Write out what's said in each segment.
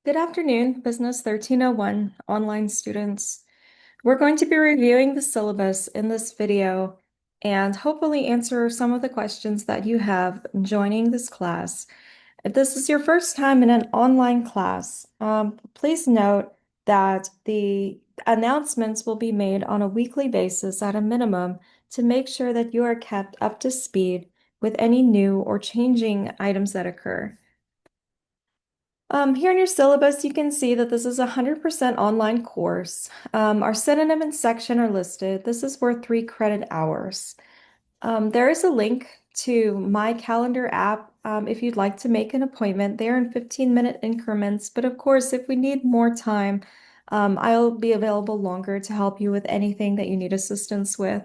Good afternoon, Business 1301 online students. We're going to be reviewing the syllabus in this video and hopefully answer some of the questions that you have joining this class. If this is your first time in an online class, please note that the announcements will be made on a weekly basis at a minimum to make sure that you are kept up to speed with any new or changing items that occur. Here in your syllabus, you can see that this is a 100% online course. Our synonym and section are listed. This is worth 3 credit hours. There is a link to my calendar app if you'd like to make an appointment. They're in 15-minute increments, but of course, if we need more time, I'll be available longer to help you with anything that you need assistance with.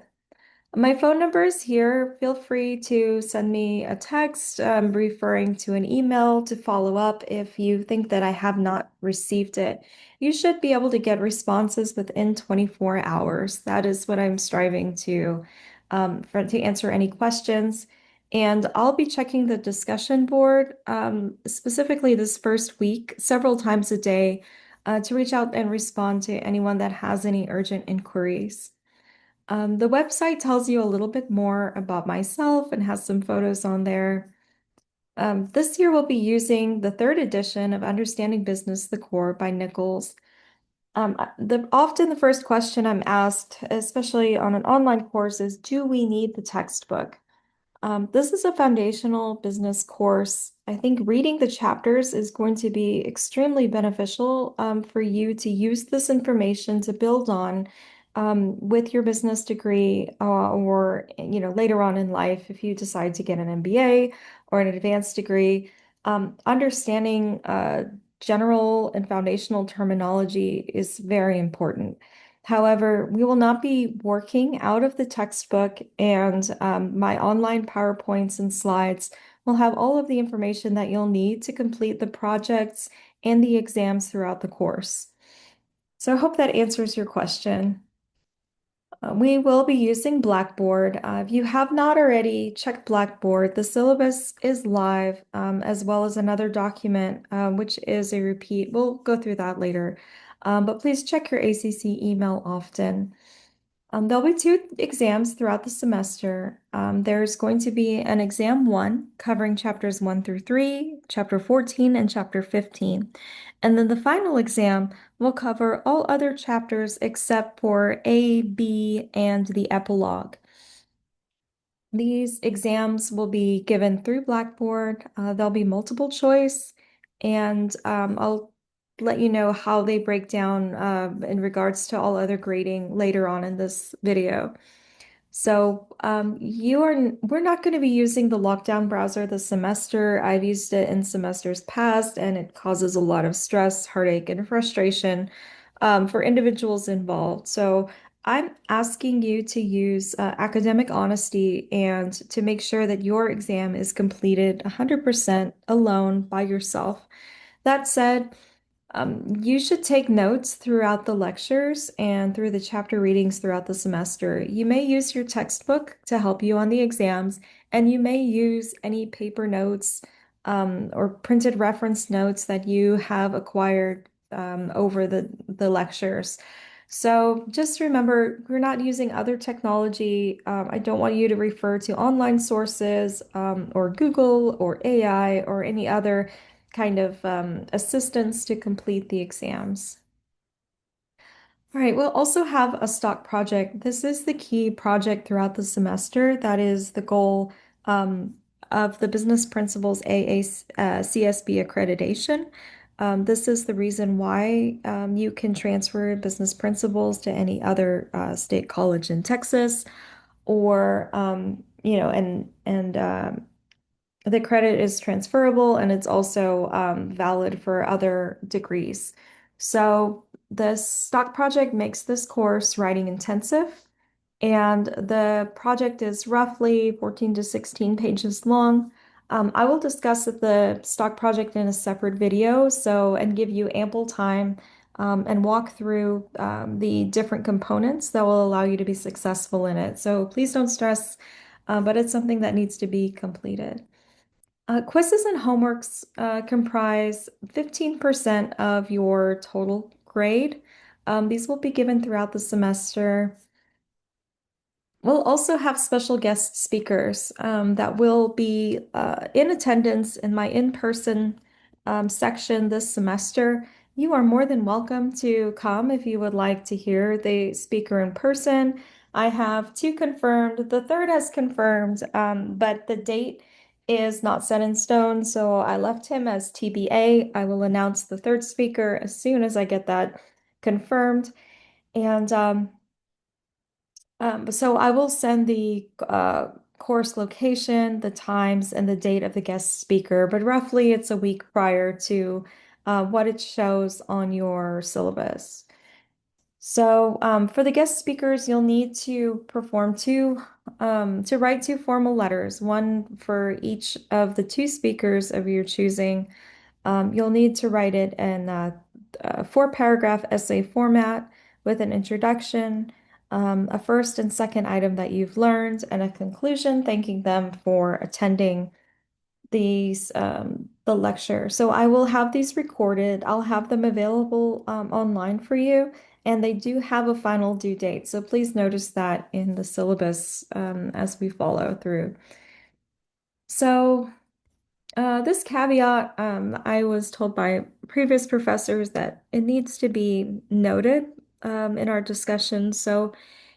My phone number is here. Feel free to send me a text referring to an email to follow up if you think that I have not received it. You should be able to get responses within 24 hours. That is what I'm striving to answer any questions. And I'll be checking the discussion board, specifically this first week, several times a day, to reach out and respond to anyone that has any urgent inquiries. The website tells you a little bit more about myself and has some photos on there. This year we'll be using the third edition of Understanding Business, the Core by Nichols. Often the first question I'm asked, especially on an online course, is, do we need the textbook? This is a foundational business course. I think reading the chapters is going to be extremely beneficial for you to use this information to build on with your business degree or later on in life if you decide to get an MBA or an advanced degree. Understanding general and foundational terminology is very important. However, we will not be working out of the textbook, and my online PowerPoints and slides will have all of the information that you'll need to complete the projects and the exams throughout the course. So I hope that answers your question. We will be using Blackboard. If you have not already checked Blackboard, the syllabus is live, as well as another document, which is a repeat. We'll go through that later. But please check your ACC email often. There'll be 2 exams throughout the semester. There's going to be an exam 1 covering chapters 1 through 3, chapter 14, and chapter 15. And then the final exam will cover all other chapters except for A, B, and the epilogue. These exams will be given through Blackboard. There'll be multiple choice, and I'll let you know how they break down in regards to all other grading later on in this video. So we're not going to be using the lockdown browser this semester. I've used it in semesters past, and it causes a lot of stress, heartache, and frustration for individuals involved. So I'm asking you to use academic honesty and to make sure that your exam is completed 100% alone by yourself. That said, you should take notes throughout the lectures and through the chapter readings throughout the semester. You may use your textbook to help you on the exams, and you may use any paper notes or printed reference notes that you have acquired over the lectures. So just remember, we're not using other technology. I don't want you to refer to online sources or Google or AI or any other kind of assistance to complete the exams. All right, we'll also have a stock project. This is the key project throughout the semester. That is the goal of the Business Principles CSB accreditation. This is the reason why you can transfer business principles to any other state college in Texas, or the credit is transferable and it's also valid for other degrees. So the stock project makes this course writing intensive, and the project is roughly 14 to 16 pages long. I will discuss the stock project in a separate video, and give you ample time and walk through the different components that will allow you to be successful in it. So please don't stress, but it's something that needs to be completed. Quizzes and homeworks comprise 15% of your total grade. These will be given throughout the semester. We'll also have special guest speakers that will be in attendance in my in-person section this semester. You are more than welcome to come if you would like to hear the speaker in person. I have two confirmed. The third has confirmed, but the date is not set in stone, so I left him as TBA. I will announce the third speaker as soon as I get that confirmed. And so I will send the course location, the times, and the date of the guest speaker, but roughly it's a week prior to what it shows on your syllabus. So for the guest speakers, you'll need to perform to write two formal letters, one for each of the two speakers of your choosing. You'll need to write it in a four-paragraph essay format with an introduction, a first and second item that you've learned, and a conclusion thanking them for attending the lecture. So I will have these recorded. I'll have them available online for you, and they do have a final due date. So please notice that in the syllabus as we follow through. So. This caveat, I was told by previous professors that it needs to be noted in our discussion. So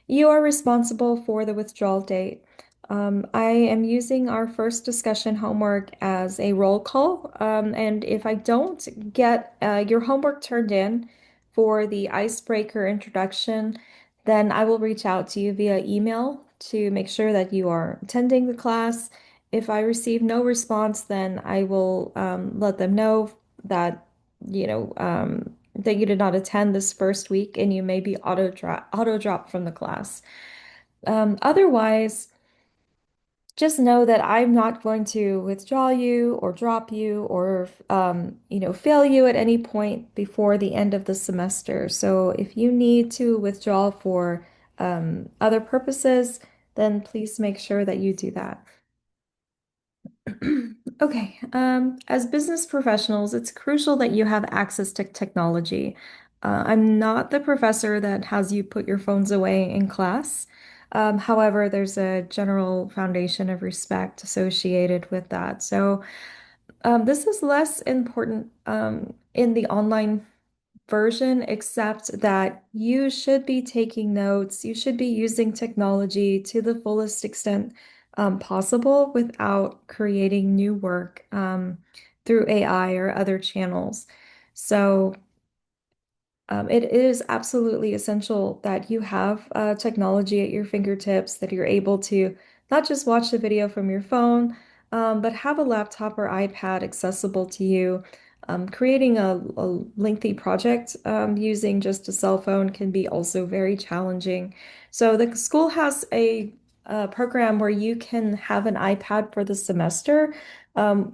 you are responsible for the withdrawal date. I am using our first discussion homework as a roll call. And if I don't get your homework turned in for the icebreaker introduction, then I will reach out to you via email to make sure that you are attending the class. If I receive no response, then I will let them know that, that you did not attend this first week and you may be auto dropped from the class. Otherwise, just know that I'm not going to withdraw you or drop you or fail you at any point before the end of the semester. So if you need to withdraw for other purposes, then please make sure that you do that. Okay, as business professionals, it's crucial that you have access to technology. I'm not the professor that has you put your phones away in class. However, there's a general foundation of respect associated with that. So, this is less important in the online version, except that you should be taking notes. You should be using technology to the fullest extent possible without creating new work through AI or other channels. So, it is absolutely essential that you have technology at your fingertips, that you're able to not just watch the video from your phone, but have a laptop or iPad accessible to you. Creating a lengthy project using just a cell phone can be also very challenging. So the school has a program where you can have an iPad for the semester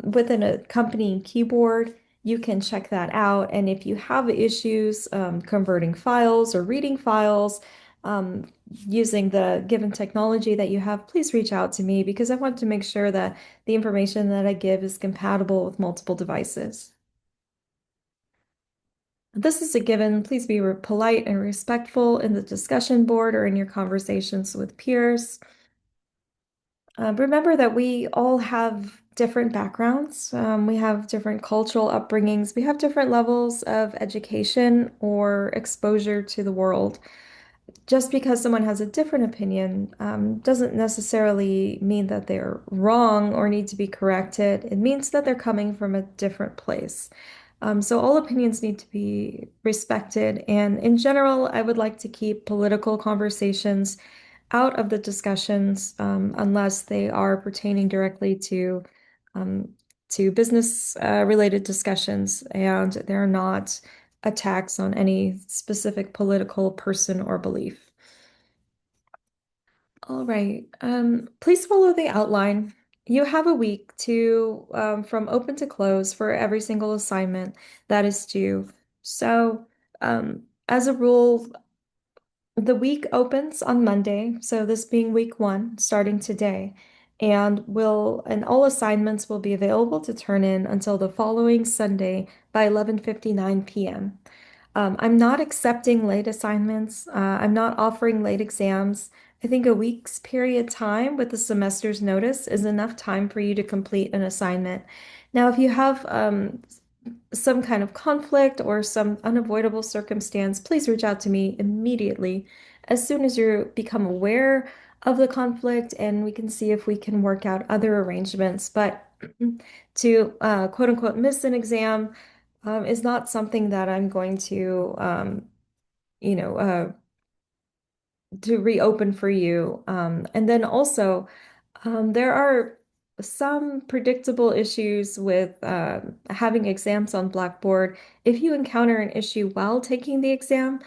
with an accompanying keyboard. You can check that out. And if you have issues converting files or reading files um, using the given technology that you have, please reach out to me because I want to make sure that the information that I give is compatible with multiple devices. This is a given. Please be polite and respectful in the discussion board or in your conversations with peers. Remember that we all have different backgrounds. We have different cultural upbringings. We have different levels of education or exposure to the world. Just because someone has a different opinion, doesn't necessarily mean that they're wrong or need to be corrected. It means that they're coming from a different place. So all opinions need to be respected. And in general, I would like to keep political conversations out of the discussions unless they are pertaining directly um, to business related discussions and they're not attacks on any specific political person or belief. All right. Please follow the outline. You have a week to from open to close for every single assignment that is due. So, as a rule, the week opens on Monday, so this being week one, starting today. and all assignments will be available to turn in until the following Sunday by 11:59 p.m. I'm not accepting late assignments. I'm not offering late exams. I think a week's period time with the semester's notice is enough time for you to complete an assignment. Now, if you have some kind of conflict or some unavoidable circumstance, please reach out to me immediately as soon as you become aware of the conflict, and we can see if we can work out other arrangements. But to quote unquote miss an exam is not something that I'm going to, you know, to reopen for you. And then also, there are some predictable issues with having exams on Blackboard. If you encounter an issue while taking the exam,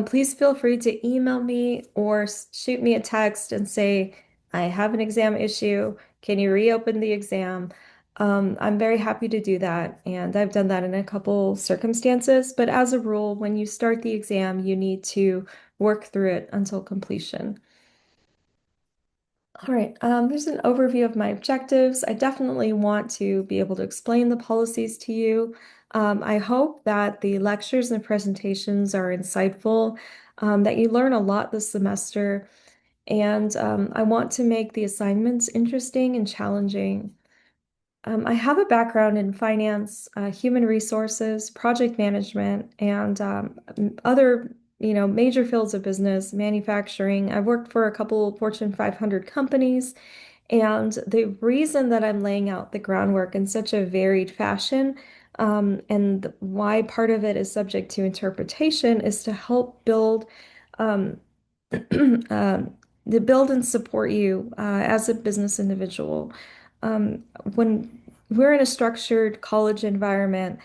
please feel free to email me or shoot me a text and say, I have an exam issue. Can you reopen the exam? I'm very happy to do that, and I've done that in a couple circumstances. But as a rule, when you start the exam, you need to work through it until completion. All right, here's an overview of my objectives. I definitely want to be able to explain the policies to you. I hope that the lectures and presentations are insightful, that you learn a lot this semester, and I want to make the assignments interesting and challenging. I have a background in finance, human resources, project management, and other, major fields of business, manufacturing. I've worked for a couple of Fortune 500 companies, and the reason that I'm laying out the groundwork in such a varied fashion, and why part of it is subject to interpretation, is to help build um, to build and support you as a business individual. When we're in a structured college environment,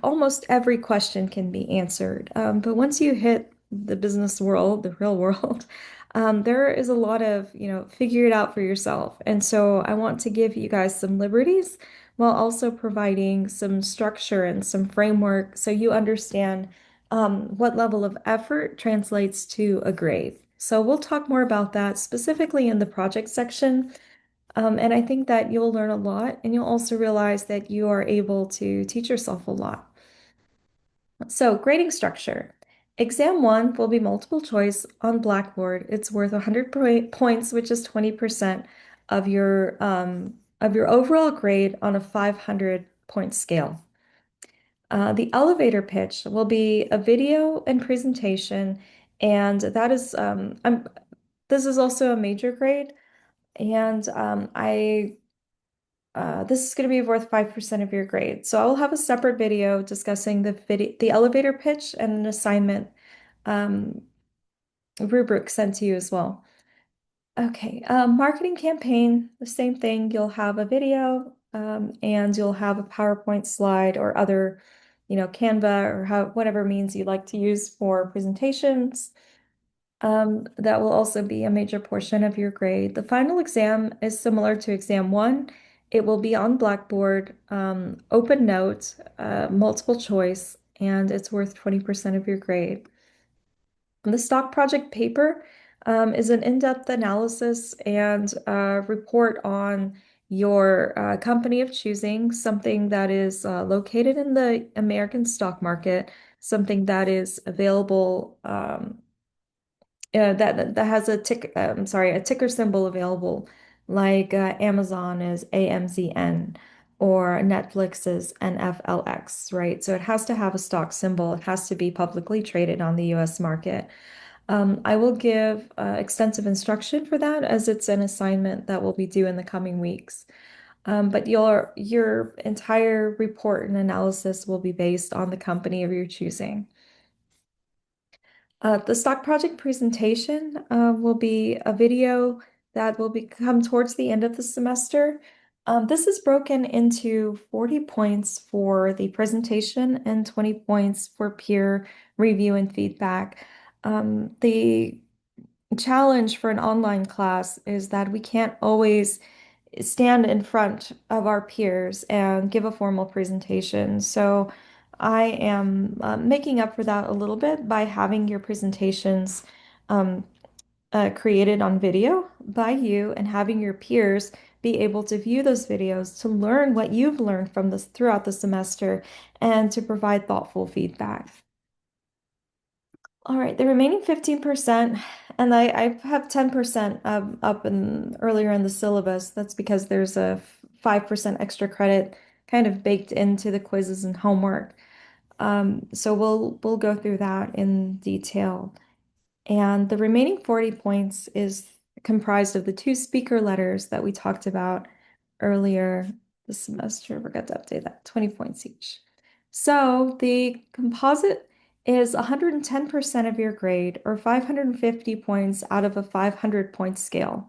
almost every question can be answered. But once you hit the business world, the real world, there is a lot of, figure it out for yourself. And so I want to give you guys some liberties while also providing some structure and some framework so you understand what level of effort translates to a grade. So we'll talk more about that specifically in the project section. And I think that you'll learn a lot, and you'll also realize that you are able to teach yourself a lot. So, grading structure. Exam one will be multiple choice on Blackboard. It's worth 100 points, which is 20% of your overall grade on a 500 point scale. The elevator pitch will be a video and presentation, and that is this is also a major grade, and this is going to be worth 5% of your grade. So I will have a separate video discussing the elevator pitch and an assignment um, rubric sent to you as well. Okay, marketing campaign, the same thing. You'll have a video and you'll have a PowerPoint slide or other, Canva or whatever means you like to use for presentations. That will also be a major portion of your grade. The final exam is similar to exam one. It will be on Blackboard, open note, multiple choice, and it's worth 20% of your grade. The stock project paper is an in-depth analysis and report on your company of choosing, something that is located in the American stock market, something that is available that has a ticker symbol available, like Amazon is AMZN or Netflix is NFLX, right? So it has to have a stock symbol. It has to be publicly traded on the US market. I will give extensive instruction for that as it's an assignment that will be due in the coming weeks. But your entire report and analysis will be based on the company of your choosing. The stock project presentation will be a video that will come towards the end of the semester. This is broken into 40 points for the presentation and 20 points for peer review and feedback. The challenge for an online class is that we can't always stand in front of our peers and give a formal presentation. So I am making up for that a little bit by having your presentations um, created on video by you and having your peers be able to view those videos to learn what you've learned from this throughout the semester and to provide thoughtful feedback. All right, the remaining 15%, and I have 10% up in earlier in the syllabus. That's because there's a 5% extra credit kind of baked into the quizzes and homework. So we'll go through that in detail. And the remaining 40 points is comprised of the two speaker letters that we talked about earlier this semester. Forgot to update that, 20 points each. So the composite is 110% of your grade, or 550 points out of a 500-point scale.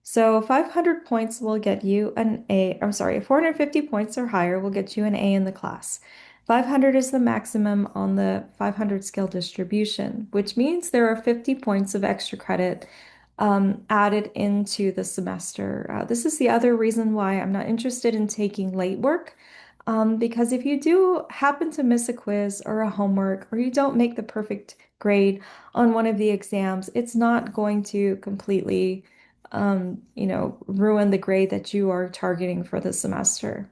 So 500 points will get you an A, I'm sorry, 450 points or higher will get you an A in the class. 500 is the maximum on the 500 scale distribution, which means there are 50 points of extra credit added into the semester. This is the other reason why I'm not interested in taking late work, because if you do happen to miss a quiz or a homework, or you don't make the perfect grade on one of the exams, it's not going to completely, ruin the grade that you are targeting for the semester.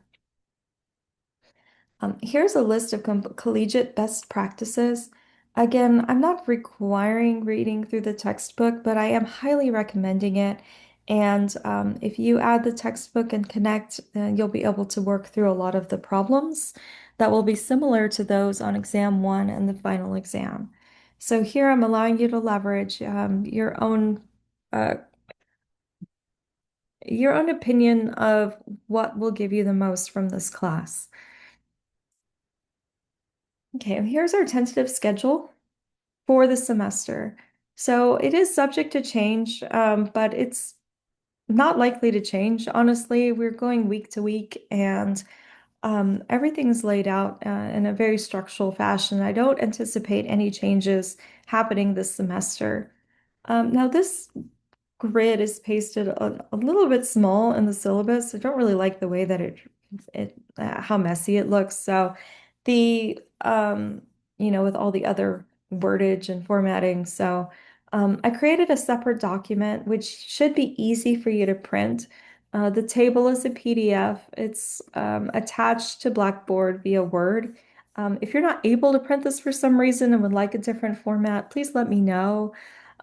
Here's a list of collegiate best practices. Again, I'm not requiring reading through the textbook, but I am highly recommending it. And if you add the textbook and connect, then you'll be able to work through a lot of the problems that will be similar to those on exam one and the final exam. So here I'm allowing you to leverage uh, your own opinion of what will give you the most from this class. Okay, here's our tentative schedule for the semester. So it is subject to change, but it's not likely to change. Honestly, we're going week to week and everything's laid out in a very structural fashion. I don't anticipate any changes happening this semester. Now, this grid is pasted a little bit small in the syllabus. I don't really like the way that how messy it looks. So the with all the other wordage and formatting. So I created a separate document which should be easy for you to print. The table is a PDF. It's attached to Blackboard via Word. If you're not able to print this for some reason and would like a different format, please let me know.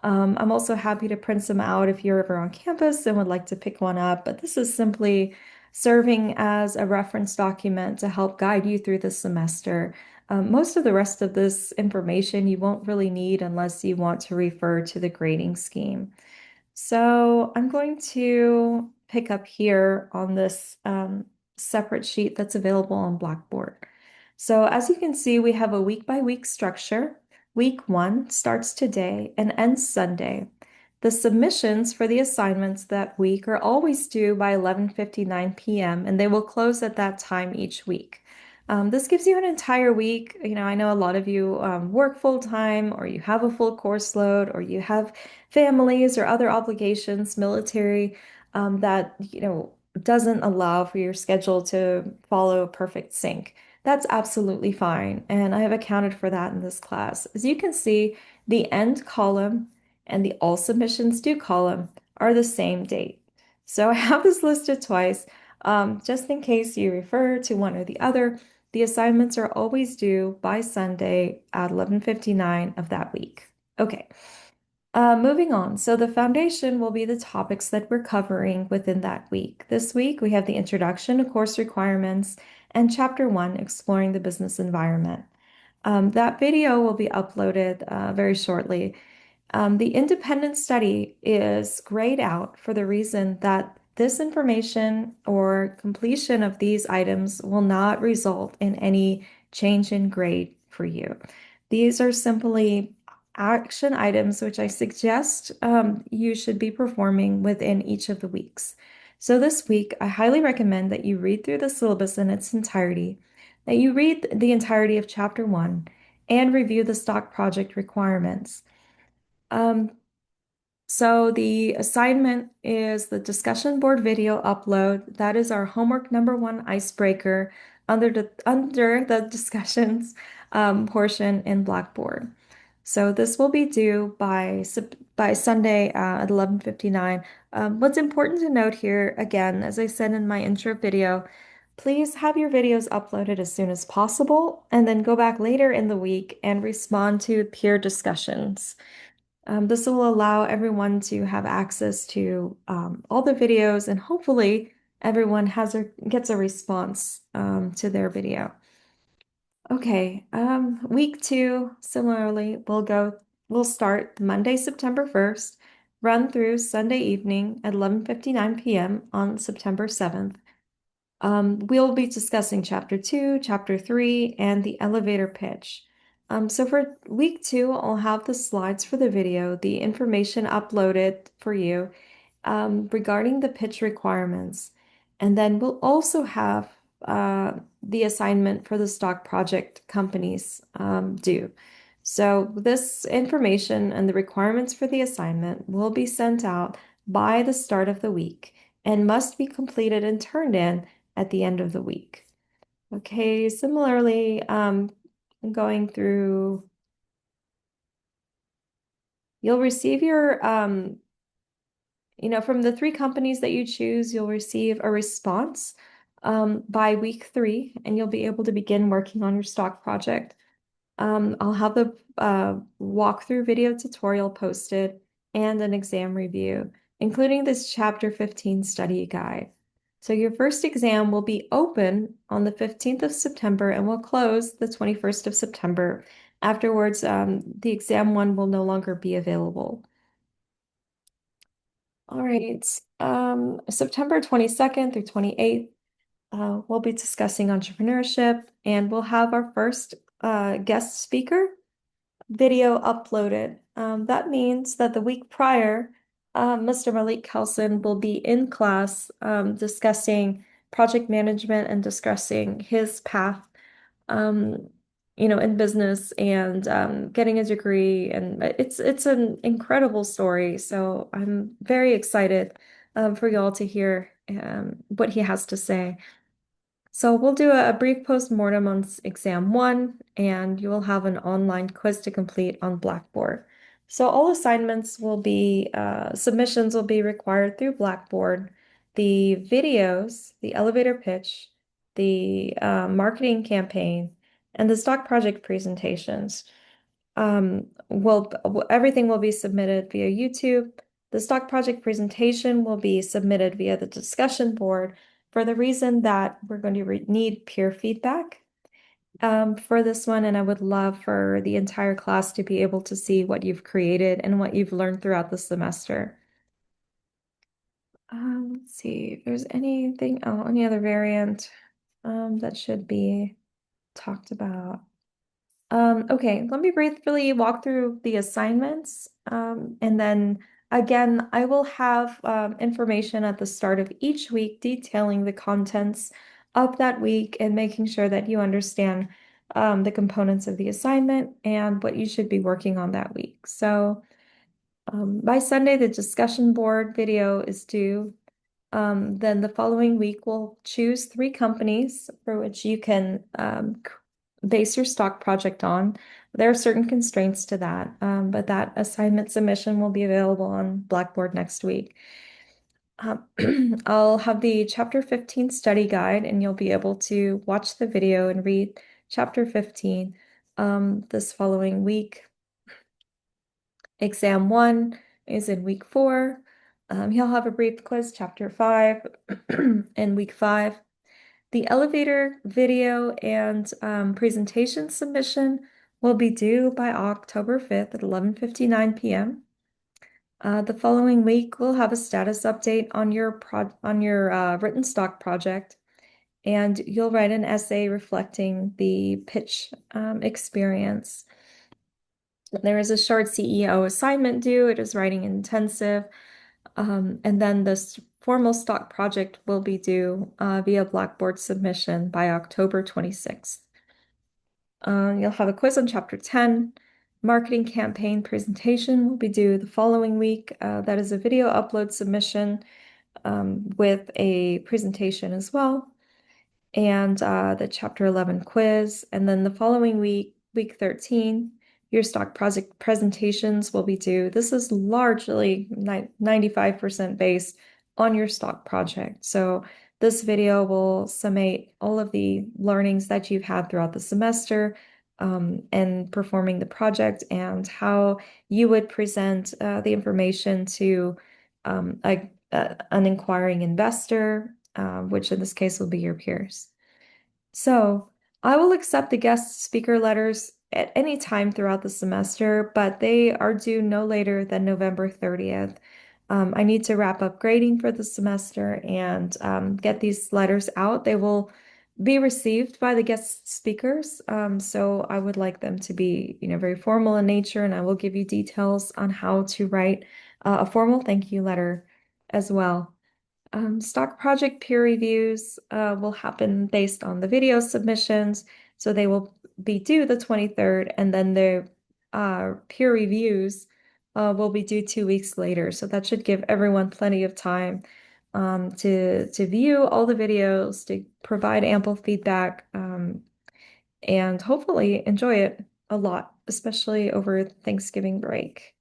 I'm also happy to print some out if you're ever on campus and would like to pick one up, but this is simply serving as a reference document to help guide you through the semester. Most of the rest of this information you won't really need unless you want to refer to the grading scheme. So I'm going to pick up here on this separate sheet that's available on Blackboard. So as you can see, we have a week by week structure. Week one starts today and ends Sunday. The submissions for the assignments that week are always due by 11:59 p.m. and they will close at that time each week. This gives you an entire week. I know a lot of you work full time, or you have a full course load, or you have families or other obligations, military, that, doesn't allow for your schedule to follow a perfect sync. That's absolutely fine. And I have accounted for that in this class. As you can see, the end column and the all submissions due column are the same date. So I have this listed twice, just in case you refer to one or the other. The assignments are always due by Sunday at 11:59 of that week. Okay. Moving on. So the foundation will be the topics that we're covering within that week. This week, we have the introduction to course requirements and chapter one, exploring the business environment. That video will be uploaded very shortly. The independent study is grayed out for the reason that this information or completion of these items will not result in any change in grade for you. These are simply action items which I suggest you should be performing within each of the weeks. So this week, I highly recommend that you read through the syllabus in its entirety, that you read the entirety of chapter one, and review the stock project requirements. Um, so the assignment is the discussion board video upload. That is our homework number one icebreaker under the discussions portion in Blackboard. So this will be due by Sunday at 11:59. What's important to note here, again, as I said in my intro video, please have your videos uploaded as soon as possible and then go back later in the week and respond to peer discussions. This will allow everyone to have access to all the videos and hopefully everyone gets a response to their video. Okay, week two, similarly, we'll start Monday, September 1st, run through Sunday evening at 11:59 p.m. on September 7th. We'll be discussing chapter two, chapter three, and the elevator pitch. So for week two, I'll have the slides for the video, the information uploaded for you, regarding the pitch requirements. And then we'll also have the assignment for the stock project companies due. So this information and the requirements for the assignment will be sent out by the start of the week and must be completed and turned in at the end of the week. Okay, similarly, going through, you'll receive your from the three companies that you choose, you'll receive a response by week three, and you'll be able to begin working on your stock project. I'll have the walkthrough video tutorial posted and an exam review, including this chapter 15 study guide. So your first exam will be open on the 15th of September and will close the 21st of September. Afterwards, the exam one will no longer be available. All right. September 22nd through 28th, we'll be discussing entrepreneurship and we'll have our first guest speaker video uploaded. That means that the week prior, Mr. Malik Kelson will be in class discussing project management and discussing his path um, in business and getting a degree. And it's an incredible story. So I'm very excited for y'all to hear what he has to say. So we'll do a brief post-mortem on exam one, and you will have an online quiz to complete on Blackboard. So all assignments will be, submissions will be required through Blackboard. The videos, the elevator pitch, the marketing campaign, and the stock project presentations everything will be submitted via YouTube. The stock project presentation will be submitted via the discussion board for the reason that we're going to need peer feedback for this one, and I would love for the entire class to be able to see what you've created and what you've learned throughout the semester. Let's see if there's any other variant that should be talked about. Okay, let me briefly walk through the assignments. And then again, I will have information at the start of each week detailing the contents of that week and making sure that you understand the components of the assignment and what you should be working on that week. So by Sunday, the discussion board video is due. Then the following week, we'll choose three companies for which you can base your stock project on. There are certain constraints to that, but that assignment submission will be available on Blackboard next week. I'll have the chapter 15 study guide, and you'll be able to watch the video and read chapter 15 this following week. Exam one is in week four. He'll have a brief quiz, chapter 5, in week 5. The elevator video and presentation submission will be due by October 5th at 11:59 p.m. The following week, we'll have a status update on your written stock project, and you'll write an essay reflecting the pitch experience. There is a short CEO assignment due. It is writing intensive. And then this formal stock project will be due via Blackboard submission by October 26th. You'll have a quiz on chapter 10. Marketing campaign presentation will be due the following week. That is a video upload submission with a presentation as well. And the chapter 11 quiz. And then the following week, week 13, your stock project presentations will be due. This is largely 95% based on your stock project. So this video will summate all of the learnings that you've had throughout the semester and performing the project and how you would present the information to an inquiring investor, which in this case will be your peers. So I will accept the guest speaker letters at any time throughout the semester, but they are due no later than November 30th. I need to wrap up grading for the semester and get these letters out. They will be received by the guest speakers, so I would like them to be, very formal in nature, and I will give you details on how to write a formal thank you letter as well. Stock project peer reviews will happen based on the video submissions. So they will be due the 23rd, and then the peer reviews will be due 2 weeks later. So that should give everyone plenty of time to view all the videos, to provide ample feedback, and hopefully enjoy it a lot, especially over Thanksgiving break.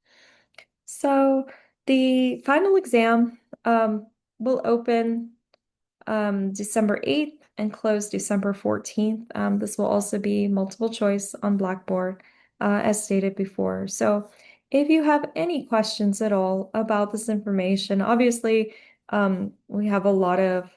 So the final exam will open December 8th and close December 14th. This will also be multiple choice on Blackboard, as stated before. So if you have any questions at all about this information, obviously we have a lot of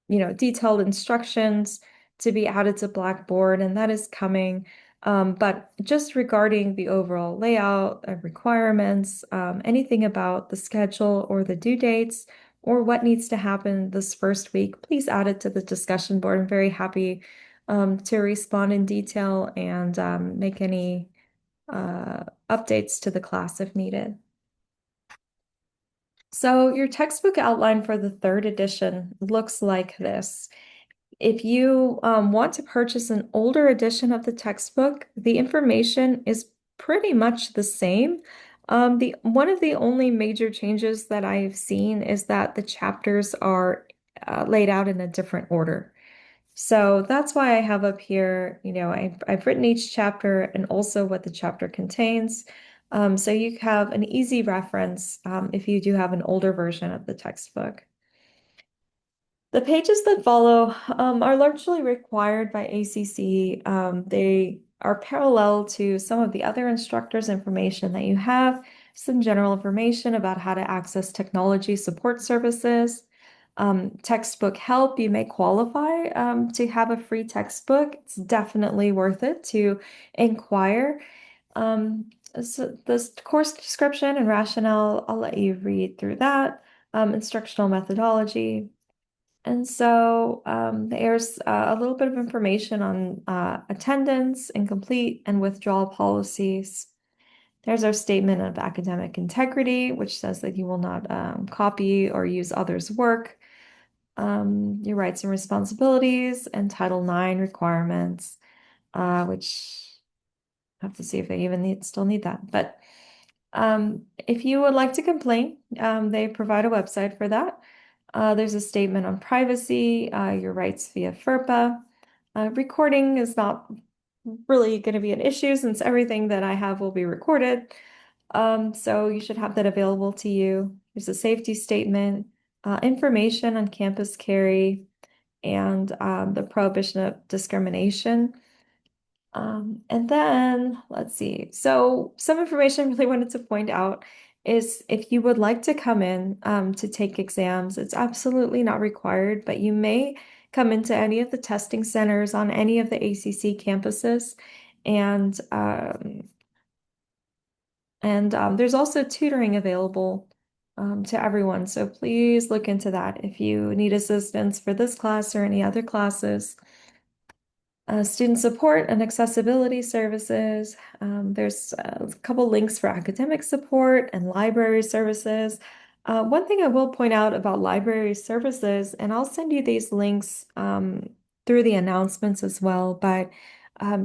detailed instructions to be added to Blackboard, and that is coming. But just regarding the overall layout of requirements, anything about the schedule or the due dates or what needs to happen this first week, please add it to the discussion board. I'm very happy to respond in detail and make any updates to the class if needed. So your textbook outline for the third edition looks like this. If you want to purchase an older edition of the textbook, the information is pretty much the same. The one of the only major changes that I've seen is that the chapters are laid out in a different order. So that's why I have up here, I've written each chapter and also what the chapter contains. So you have an easy reference if you do have an older version of the textbook. The pages that follow are largely required by ACC. They are parallel to some of the other instructors' information that you have, some general information about how to access technology support services. Textbook help, you may qualify to have a free textbook. It's definitely worth it to inquire. So this course description and rationale, I'll let you read through that. Instructional methodology. And so there's a little bit of information on attendance, incomplete, and withdrawal policies. There's our statement of academic integrity, which says that you will not copy or use others' work. Your rights and responsibilities, and Title IX requirements, which I have to see if they even still need that. But if you would like to complain, they provide a website for that. There's a statement on privacy, your rights via FERPA. Recording is not really going to be an issue since everything that I have will be recorded. So you should have that available to you. There's a safety statement, information on campus carry, and the prohibition of discrimination. And then let's see. So some information I really wanted to point out is if you would like to come in to take exams, it's absolutely not required, but you may come into any of the testing centers on any of the ACC campuses. And there's also tutoring available to everyone. So please look into that if you need assistance for this class or any other classes. Student support and accessibility services. There's a couple links for academic support and library services. One thing I will point out about library services, and I'll send you these links through the announcements as well, but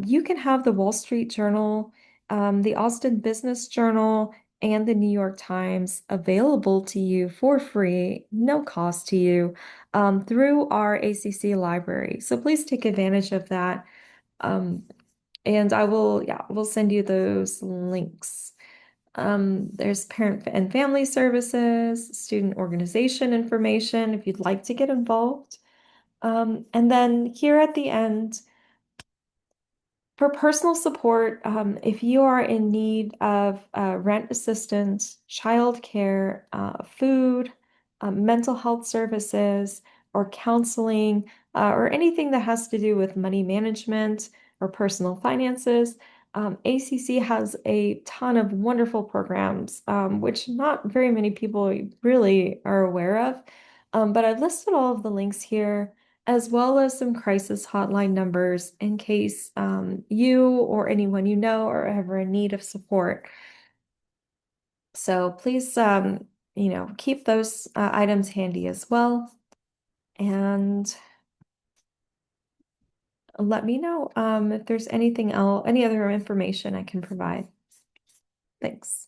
you can have the Wall Street Journal, the Austin Business Journal, and the New York Times available to you for free, no cost to you, through our ACC library. So please take advantage of that. Um, And yeah, we'll send you those links. There's parent and family services, student organization information if you'd like to get involved. And then here at the end, for personal support, if you are in need of rent assistance, childcare, food, mental health services, or counseling, or anything that has to do with money management or personal finances, ACC has a ton of wonderful programs, which not very many people really are aware of. But I've listed all of the links here as well as some crisis hotline numbers in case you or anyone you know are ever in need of support. So please, keep those items handy as well. And let me know if there's anything else, any other information I can provide. Thanks.